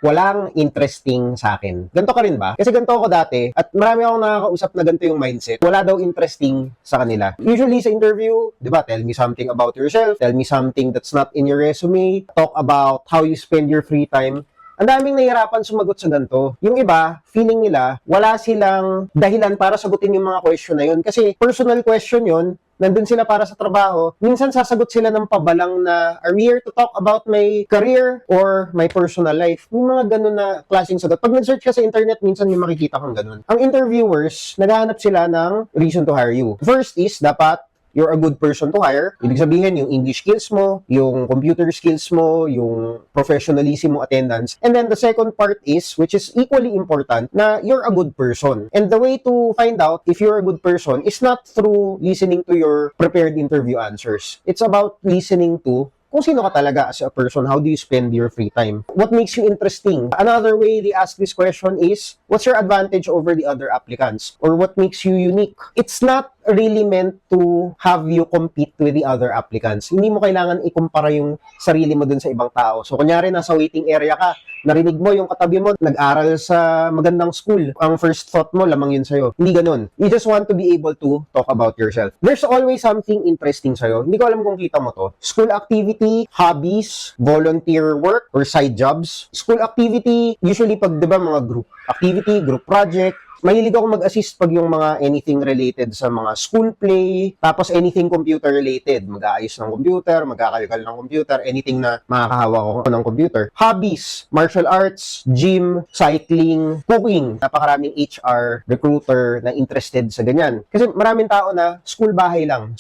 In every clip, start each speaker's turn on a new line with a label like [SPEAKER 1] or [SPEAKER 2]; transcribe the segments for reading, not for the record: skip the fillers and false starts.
[SPEAKER 1] walang interesting sa akin. Ganto ka rin ba? Kasi ganto ako dati at marami akong nakakausap na ganito yung mindset. Wala daw interesting sa kanila. Usually sa interview, di ba, tell me something about yourself, tell me something that's not in your resume, talk about how you spend your free time. Ang daming nahihirapan sumagot sa ganito. Yung iba, feeling nila, wala silang dahilan para sagutin yung mga question na yun. Kasi personal question yun, nandun sila para sa trabaho. Minsan sasagot sila ng pabalang na, are we here to talk about my career or my personal life? Yung mga ganun na klaseng sagot. Pag nag-search ka sa internet, minsan may makikita kang ganun. Ang interviewers, naghahanap sila ng reason to hire you. First is, dapat you're a good person to hire. Ibig sabihin, yung English skills mo, yung computer skills mo, yung professionalism mo, attendance. And then the second part is, which is equally important, na you're a good person. And the way to find out if you're a good person is not through listening to your prepared interview answers. It's about listening to kung sino ka talaga as a person, how do you spend your free time? What makes you interesting? Another way they ask this question is, what's your advantage over the other applicants? Or what makes you unique? It's not really meant to have you compete with the other applicants. Hindi mo kailangan ikumpara yung sarili mo dun sa ibang tao. So, kunyari, nasa waiting area ka, narinig mo yung katabi mo, nag-aral sa magandang school. Ang first thought mo, lamang yun sa'yo. Hindi ganun. You just want to be able to talk about yourself. There's always something interesting sa'yo. Hindi ko alam kung kita mo to. School activity, hobbies, volunteer work, or side jobs. School activity, usually pag, di ba, mga group activity, group project, mahilig ako mag-assist pag yung mga anything related sa mga school play, tapos anything computer related, mag-aayos ng computer, magkakalkal ng computer, anything na makakahawak ko ng computer. Hobbies, martial arts, gym, cycling, cooking. Napakaraming HR, recruiter na interested sa ganyan. Kasi maraming tao na school bahay lang.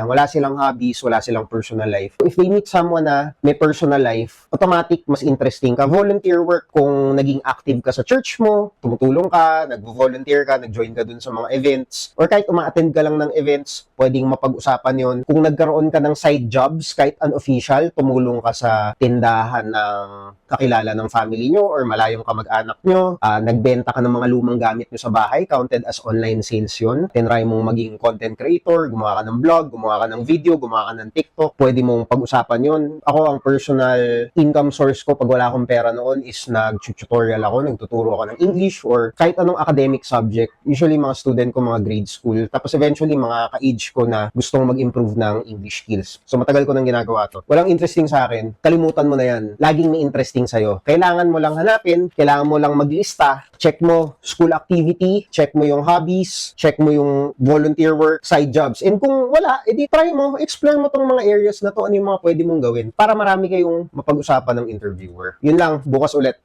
[SPEAKER 1] Wala silang hobbies, wala silang personal life. If they meet someone na may personal life, automatic mas interesting ka. Volunteer work, kung naging active ka sa church mo, tumutulong ka, volunteer ka, nag-join ka dun sa mga events, or kahit uma-attend ka lang ng events, pwedeng mapag-usapan yon. Kung nagkaroon ka ng side jobs, kahit unofficial, tumulong ka sa tindahan ng kakilala ng family nyo or malayong kamag-anak nyo, nagbenta ka ng mga lumang gamit nyo sa bahay, counted as online sales yun. Tinry mong maging content creator, gumawa ka ng vlog, gumawa ka ng video, gumawa ka ng TikTok, pwede mong pag-usapan yun. Ako, ang personal income source ko pag wala akong pera noon is nag-tutorial ako, nagtuturo ako ng English or kahit anong academic subject. Usually mga student ko mga grade school. Tapos eventually mga ka-age ko na gustong mag-improve ng English skills. So matagal ko nang ginagawa to. Walang interesting sa akin, kalimutan mo na yan. Laging may interesting sa'yo. Kailangan mo lang hanapin, kailangan mo lang maglista, check mo school activity, check mo yung hobbies, check mo yung volunteer work, side jobs. And kung wala, edi try mo, explore mo tong mga areas na to, ano yung mga pwede mong gawin para marami kayong mapag-usapan ng interviewer. Yun lang, bukas ulit.